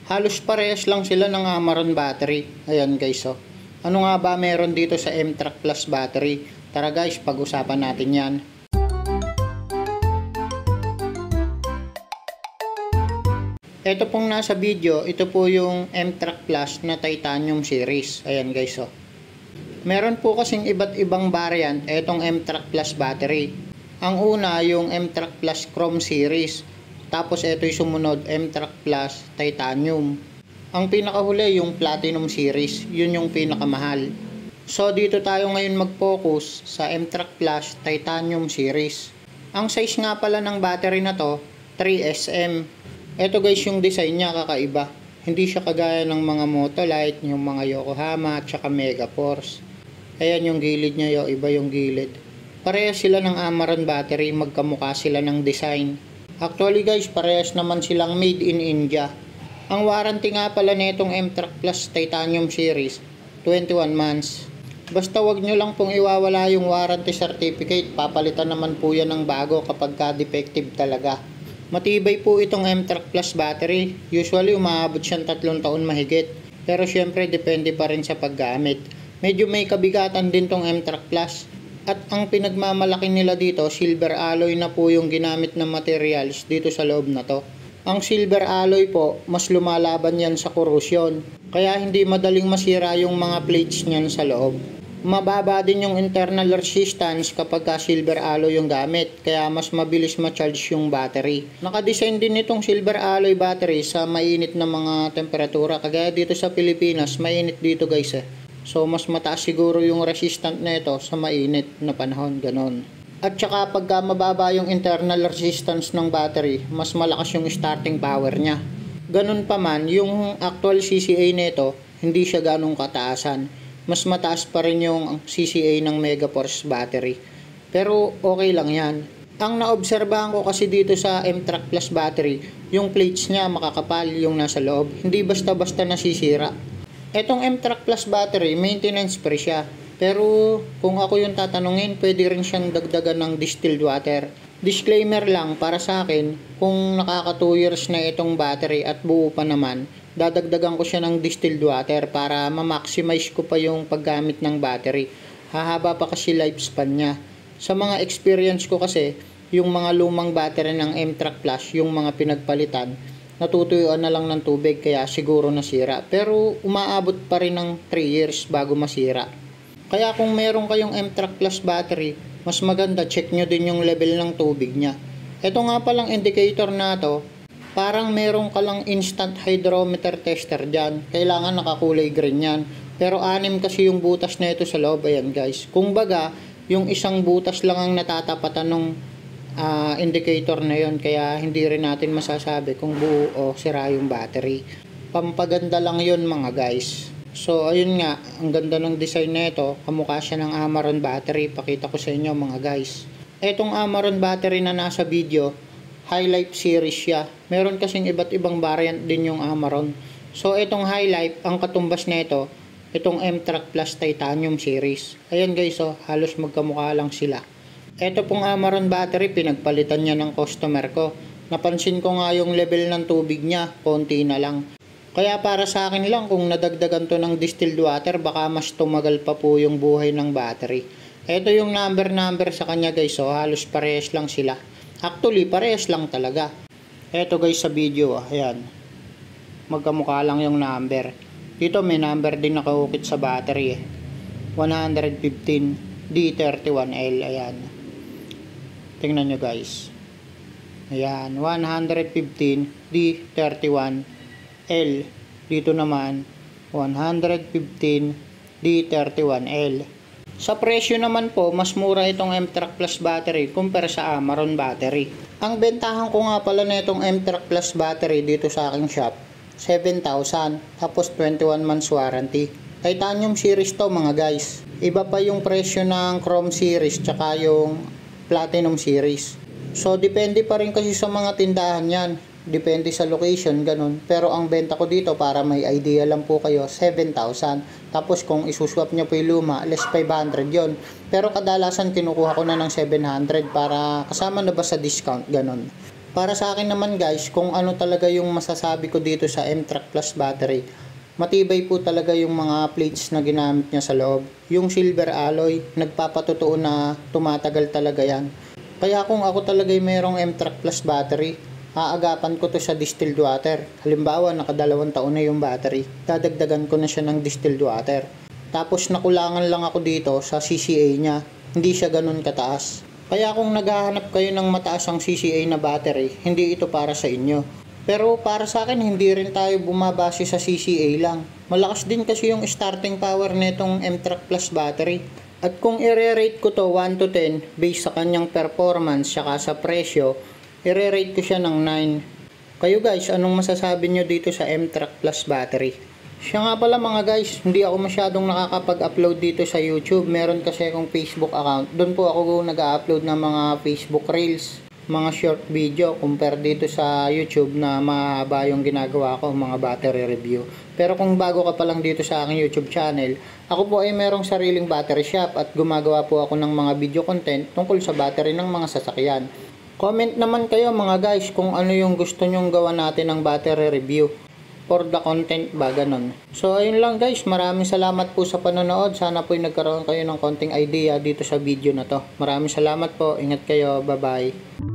Halos parehas lang sila ng Amaron battery. Ayan guys oh. Ano nga ba meron dito sa M-Track Plus battery? Tara guys, pag-usapan natin yan. Ito pong nasa video, ito po yung M-Track Plus na Titanium series. Ayan guys oh. Meron po kasing iba't ibang variant itong M-Track Plus battery. Ang una yung M-Track Plus Chrome series. Tapos ito yung sumunod, M-Track Plus Titanium. Ang pinakahuli yung Platinum series, yun yung pinakamahal. So dito tayo ngayon mag-focus sa M-Track Plus Titanium series. Ang size nga pala ng battery na to, 3SM. Ito guys yung design niya kakaiba. Hindi siya kagaya ng mga Motolite, yung mga Yokohama at saka Megaforce. Ayan yung gilid niya, iba yung gilid. Parehas sila ng Amaron battery, magkamukha sila ng design. Actually guys, parehas naman silang made in India. Ang warranty nga pala nitong M-Track Plus Titanium series, 21 months. Basta wag nyo lang pong iwawala yung warranty certificate, papalitan naman po yan ng bago kapag ka-defective talaga. Matibay po itong M-Track Plus battery, usually umaabot siyang 3 taon mahigit. Pero syempre depende pa rin sa paggamit. Medyo may kabigatan din tong M-Track Plus. At ang pinagmamalaki nila dito, silver alloy na po yung ginamit na materials dito sa loob na to. Ang silver alloy po, mas lumalaban yan sa corrosion. Kaya hindi madaling masira yung mga plates niyan sa loob. Mababa din yung internal resistance kapag silver alloy yung gamit. Kaya mas mabilis ma-charge yung battery. Nakadesign din itong silver alloy battery sa mainit na mga temperatura. Kagaya dito sa Pilipinas, mainit dito guys eh. So mas mataas siguro yung resistant na ito sa mainit na panahon, ganon. At saka pagka mababa yung internal resistance ng battery, mas malakas yung starting power niya. Ganon pa man, yung actual CCA nito, hindi siya ganong kataasan. Mas mataas pa rin yung CCA ng Megaforce battery. Pero okay lang yan. Ang naobserbahan ko kasi dito sa M-Track Plus battery, yung plates niya makakapal yung nasa loob. Hindi basta-basta nasisira. Etong M-Track Plus battery, maintenance free siya. Pero kung ako yung tatanungin, pwede rin siyang dagdagan ng distilled water. Disclaimer lang para sa akin, kung nakaka 2 years na itong battery at buo pa naman, dadagdagan ko siya ng distilled water para ma-maximize ko pa yung paggamit ng battery. Hahaba pa kasi lifespan niya. Sa mga experience ko kasi, yung mga lumang battery ng M-Track Plus, yung mga pinagpalitan, natutuyuan na lang ng tubig kaya siguro nasira. Pero umaabot pa rin ng 3 years bago masira. Kaya kung meron kayong M-Track Plus battery, mas maganda check nyo din yung level ng tubig niya. Ito nga palang indicator na to, parang meron ka lang instant hydrometer tester dyan. Kailangan nakakulay green yan. Pero 6 kasi yung butas na ito sa loob. Ayan guys. Kung baga, yung isang butas lang ang natatapatan ng indicator na yon, kaya hindi rin natin masasabi kung buo o sira yung battery. Pampaganda lang yon mga guys. So ayun nga, ang ganda ng design na ito, kamukha siya ng Amaron battery. Pakita ko sa inyo mga guys. Etong Amaron battery na nasa video, High Life series siya. Meron kasing iba't ibang variant din yung Amaron. So itong High Life, ang katumbas na ito, itong M-Track Plus Titanium series. Ayan guys oh, halos magkamukha lang sila. Ito pong Amaron battery, pinagpalitan niya ng customer ko. Napansin ko nga yung level ng tubig niya, konti na lang. Kaya para sa akin lang, kung nadagdagan to ng distilled water, baka mas tumagal pa po yung buhay ng battery. Ito yung number sa kanya guys, so halos parehas lang sila. Actually, parehas lang talaga. Ito guys sa video, ayan. Magkamukha lang yung number. Dito may number din nakaukit sa battery 115 D31L, ayan. Tingnan nyo guys. Ayan, 115 D31L. Dito naman 115 D31L. Sa presyo naman po, mas mura itong M-Track Plus battery kumpara sa Amaron battery. Ang bentahan ko nga pala na itong M-Track Plus battery dito sa aking shop, 7,000 tapos 21 months warranty. Titanium series to mga guys. Iba pa yung presyo ng Chrome series tsaka yung Platinum series. So depende pa rin kasi sa mga tindahan yan. Depende sa location, ganun. Pero ang benta ko dito, para may idea lang po kayo, 7,000. Tapos kung isuswap nyo po yung luma, less 500 yon. Pero kadalasan kinukuha ko na ng 700 para kasama na ba sa discount, ganun. Para sa akin naman guys, kung ano talaga yung masasabi ko dito sa M-Track Plus battery, matibay po talaga yung mga plates na ginamit niya sa loob. Yung silver alloy, nagpapatotoo na tumatagal talaga yan. Kaya kung ako talaga merong M-Track Plus battery, aagapan ko to sa distilled water. Halimbawa, naka2 taon na yung battery, dadagdagan ko na siya ng distilled water. Tapos nakulangan lang ako dito sa CCA niya, hindi siya ganun kataas. Kaya kung naghahanap kayo ng mataas ang CCA na battery, hindi ito para sa inyo. Pero para sa akin, hindi rin tayo bumabase sa CCA lang. Malakas din kasi yung starting power nitong M-Track Plus battery. At kung i-rate ko to 1 to 10 based sa kanyang performance saka sa presyo, i-rate ko siya ng 9. Kayo guys, anong masasabi nyo dito sa M-Track Plus battery? Siya nga pala mga guys, hindi ako masyadong nakakapag-upload dito sa YouTube. Meron kasi akong Facebook account. Doon po ako nag-upload ng mga Facebook Reels, mga short video, compare dito sa YouTube na mahaba yung ginagawa ko, mga battery review. Pero kung bago ka pa lang dito sa aking YouTube channel, ako po ay merong sariling battery shop at gumagawa po ako ng mga video content tungkol sa battery ng mga sasakyan. Comment naman kayo mga guys kung ano yung gusto nyong gawa natin ng battery review. For the content ba, ganun. So ayun lang guys, maraming salamat po sa panonood. Sana po nagkaroon kayo ng konting idea dito sa video na to. Maraming salamat po, ingat kayo, bye bye.